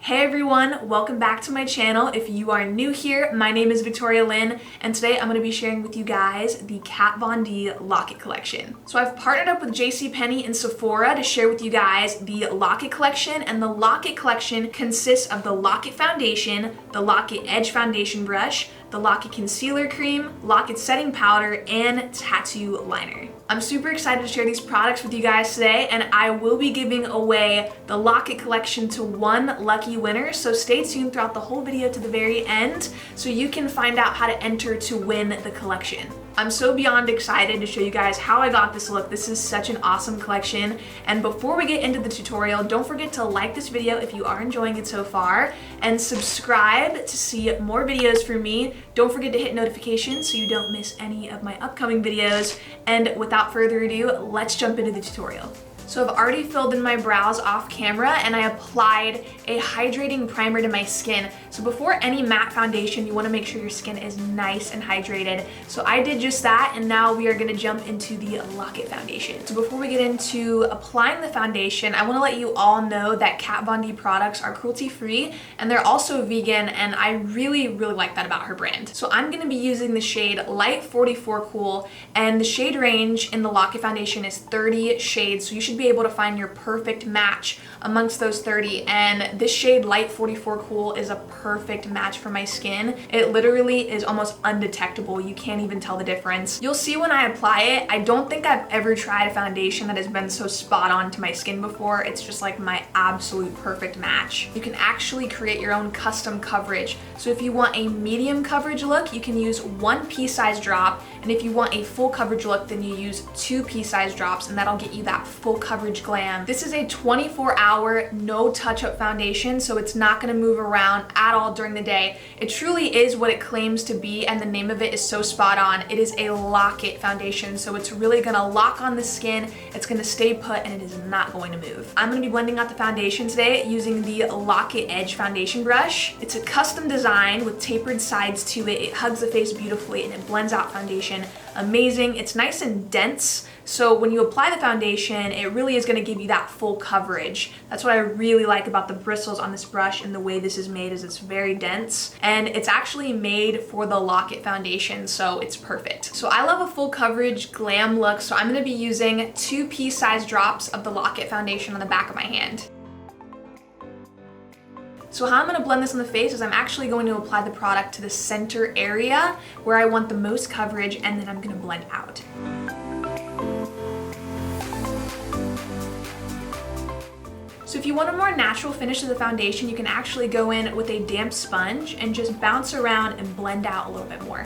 Hey everyone, welcome back to my channel. If you are new here, my name is Victoria Lynn, and today I'm going to be sharing with you guys the Kat Von D Lock-It collection. So I've partnered up with JCPenney and Sephora to share with you guys the Lock-It collection, and the Lock-It collection consists of the Lock-It foundation, the Lock-It Edge foundation brush, the Lock-It concealer cream, Lock-It setting powder, and tattoo liner. I'm super excited to share these products with you guys today, and I will be giving away the Lock-It collection to one lucky winner, so stay tuned throughout the whole video to the very end so you can find out how to enter to win the collection. I'm so beyond excited to show you guys how I got this look. This is such an awesome collection, and before we get into the tutorial, don't forget to like this video if you are enjoying it so far, and subscribe to see more videos from me. Don't forget to hit notifications so you don't miss any of my upcoming videos, and without further ado, let's jump into the tutorial. So I've already filled in my brows off camera, and I applied a hydrating primer to my skin. So before any matte foundation, you want to make sure your skin is nice and hydrated. So I did just that, and now we are going to jump into the Lock-It foundation. So before we get into applying the foundation, I want to let you all know that Kat Von D products are cruelty-free, and they're also vegan, and I really like that about her brand. So I'm going to be using the shade Light 44 Cool, and the shade range in the Lock-It foundation is 30 shades, so you should be able to find your perfect match amongst those 30, and this shade Light 44 Cool is a perfect match for my skin. It literally is almost undetectable. You can't even tell the difference. You'll see when I apply it. I don't think I've ever tried a foundation that has been so spot on to my skin before. It's just like my absolute perfect match. You can actually create your own custom coverage. So if you want a medium coverage look, you can use one pea-size drop, and if you want a full coverage look, then you use 2 pea-size drops, and that'll get you that full coverage glam. This is a 24-hour no touch-up foundation, so it's not going to move around at all during the day. It truly is what it claims to be, and the name of it is so spot on. It is a Lock-It foundation, so it's really going to lock on the skin, it's going to stay put, and it is not going to move. I'm going to be blending out the foundation today using the Lock-It Edge foundation brush. It's a custom design with tapered sides to it. It hugs the face beautifully, and it blends out foundation amazing. It's nice and dense, so when you apply the foundation, it really is going to give you that full coverage. That's what I really like about the bristles on this brush, and the way this is made is it's very dense, and it's actually made for the Lock-It foundation, so it's perfect. So I love a full coverage glam look, so I'm going to be using 2 pea-size drops of the Lock-It foundation on the back of my hand. So how I'm going to blend this on the face is I'm actually going to apply the product to the center area where I want the most coverage, and then I'm going to blend out. So if you want a more natural finish to the foundation, you can actually go in with a damp sponge and just bounce around and blend out a little bit more.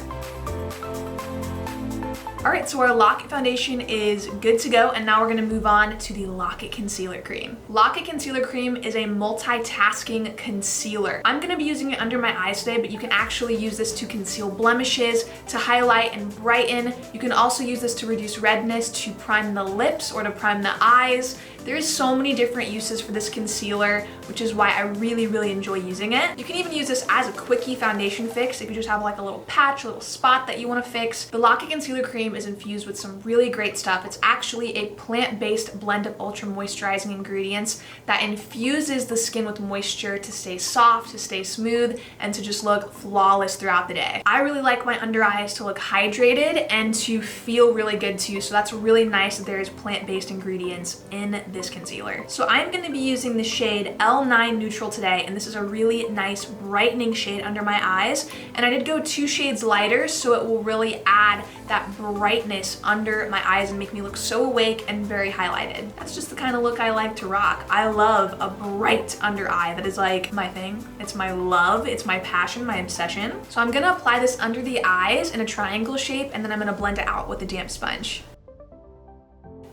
Alright, so our Lock-It foundation is good to go, and now we're going to move on to the Lock-It concealer cream. Lock-It concealer cream is a multitasking concealer. I'm going to be using it under my eyes today, but you can actually use this to conceal blemishes, to highlight and brighten. You can also use this to reduce redness, to prime the lips, or to prime the eyes. There's so many different uses for this concealer, which is why I really enjoy using it. You can even use this as a quickie foundation fix if you just have like a little patch, a little spot that you want to fix. The Lock-It concealer cream is infused with some really great stuff. It's actually a plant-based blend of ultra moisturizing ingredients that infuses the skin with moisture to stay soft, to stay smooth, and to just look flawless throughout the day. I really like my under eyes to look hydrated and to feel really good too, so that's really nice that there's plant-based ingredients in this concealer. So I'm going to be using the shade L9 Neutral today, and this is a really nice brightening shade under my eyes, and I did go 2 shades lighter, so it will really add that brightness under my eyes and make me look so awake and very highlighted. That's just the kind of look I like to rock. I love a bright under eye. That is like my thing. It's my love, it's my passion, my obsession. So I'm going to apply this under the eyes in a triangle shape, and then I'm going to blend it out with a damp sponge.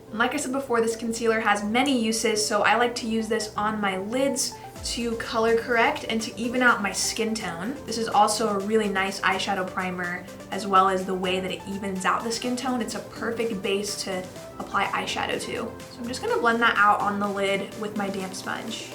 And like I said before, this concealer has many uses, so I like to use this on my lids to color correct and to even out my skin tone. This is also a really nice eyeshadow primer, as well as the way that it evens out the skin tone. It's a perfect base to apply eyeshadow to. So I'm just gonna blend that out on the lid with my damp sponge.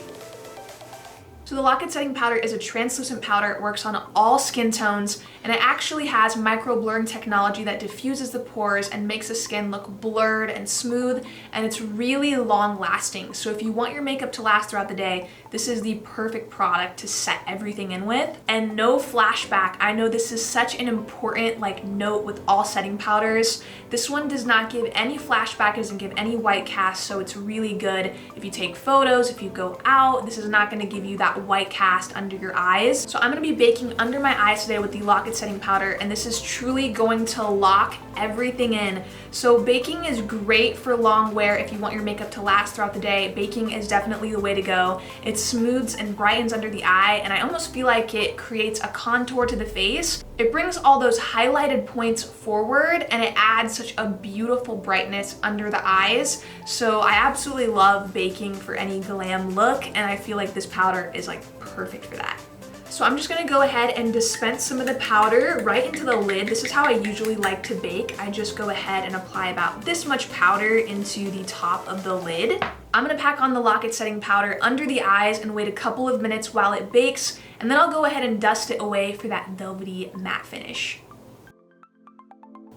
So the Lock-It setting powder is a translucent powder. It works on all skin tones, and it actually has micro blurring technology that diffuses the pores and makes the skin look blurred and smooth, and it's really long lasting. So if you want your makeup to last throughout the day, this is the perfect product to set everything in with. And no flashback. I know this is such an important note with all setting powders. This one does not give any flashback, it doesn't give any white cast, so it's really good if you take photos, if you go out. This is not going to give you that white cast under your eyes. So I'm going to be baking under my eyes today with the Lock-It setting powder, and this is truly going to lock everything in. So baking is great for long wear if you want your makeup to last throughout the day. Baking is definitely the way to go. It smooths and brightens under the eye, and I almost feel like it creates a contour to the face. It brings all those highlighted points forward, and it adds such a beautiful brightness under the eyes. So I absolutely love baking for any glam look, and I feel like this powder is perfect for that. So I'm just gonna go ahead and dispense some of the powder right into the lid. This is how I usually like to bake. I just go ahead and apply about this much powder into the top of the lid. I'm gonna pack on the Lock-It setting powder under the eyes and wait a couple of minutes while it bakes, and then I'll go ahead and dust it away for that velvety matte finish.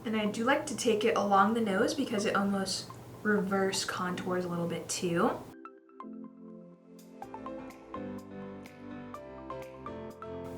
And I do like to take it along the nose because it almost reverse contours a little bit too.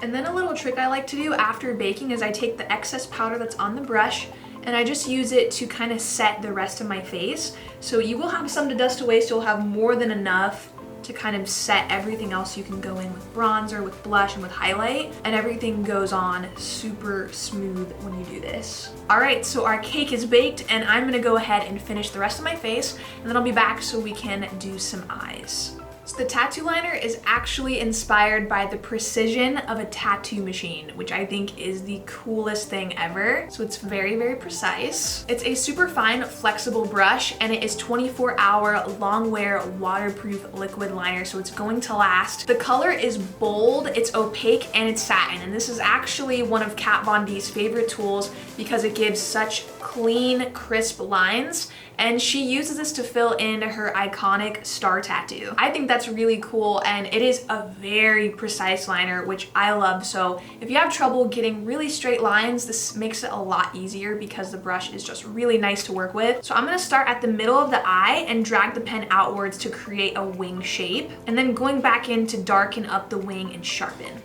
And then a little trick I like to do after baking is I take the excess powder that's on the brush and I just use it to kind of set the rest of my face. So you will have some to dust away, so you'll have more than enough to kind of set everything else. You can go in with bronzer, with blush, and with highlight, and everything goes on super smooth when you do this. All right, so our cake is baked, and I'm gonna go ahead and finish the rest of my face, and then I'll be back so we can do some eyes. So the tattoo liner is actually inspired by the precision of a tattoo machine, which I think is the coolest thing ever. So it's very, very precise. It's a super fine, flexible brush, and it is 24-hour long wear waterproof liquid liner, so it's going to last. The color is bold, it's opaque, and it's satin. And this is actually one of Kat Von D's favorite tools because it gives such clean, crisp lines, and she uses this to fill in her iconic star tattoo. I think that's really cool, and it is a very precise liner, which I love. So if you have trouble getting really straight lines, this makes it a lot easier because the brush is just really nice to work with. So I'm gonna start at the middle of the eye and drag the pen outwards to create a wing shape, and then going back in to darken up the wing and sharpen.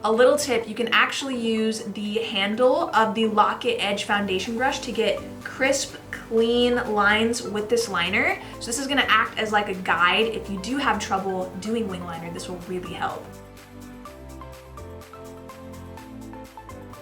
A little tip, you can actually use the handle of the Lock-It Edge foundation brush to get crisp, clean lines with this liner. So this is gonna act as like a guide. If you do have trouble doing wing liner, this will really help.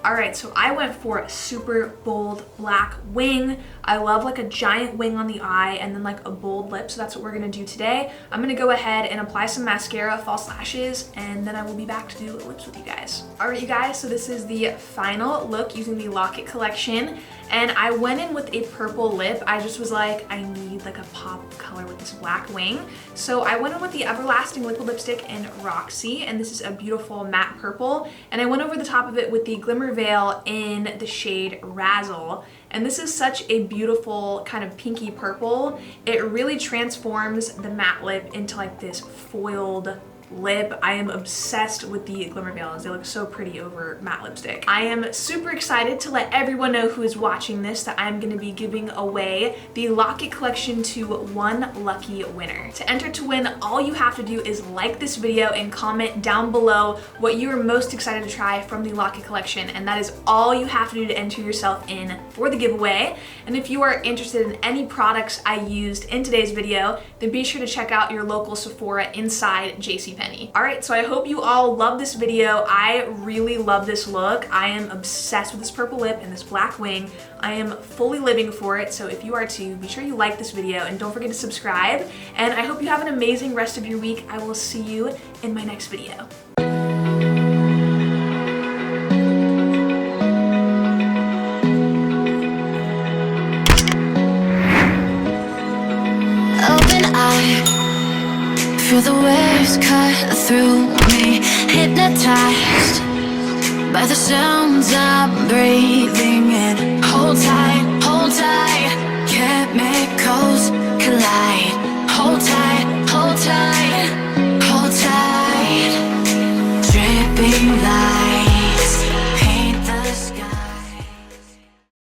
All right, so I went for a super bold black wing. I love like a giant wing on the eye and then like a bold lip, so that's what we're gonna do today. I'm gonna go ahead and apply some mascara, false lashes, and then I will be back to do lips with you guys. All right, you guys, so this is the final look using the Lock-It collection, and I went in with a purple lip. I just was like, I need like a pop of color with this black wing. So I went in with the Everlasting Liquid Lipstick in Roxy, and this is a beautiful matte purple, and I went over the top of it with the Glimmer Veil in the shade Razzle. And this is such a beautiful kind of pinky purple. It really transforms the matte lip into like this foiled lip. I am obsessed with the Glimmer Veils. They look so pretty over matte lipstick. I am super excited to let everyone know who is watching this that I'm gonna be giving away the Lock-It collection to one lucky winner. To enter to win, all you have to do is like this video and comment down below what you are most excited to try from the Lock-It collection, and that is all you have to do to enter yourself in for the giveaway. And if you are interested in any products I used in today's video, then be sure to check out your local Sephora inside JCPenney. All right, so I hope you all love this video. I really love this look. I am obsessed with this purple lip and this black wing. I am fully living for it, so if you are too, be sure you like this video and don't forget to subscribe. And I hope you have an amazing rest of your week. I will see you in my next video. Feel the waves cut through me, hypnotized by the sounds I'm breathing in. Hold tight.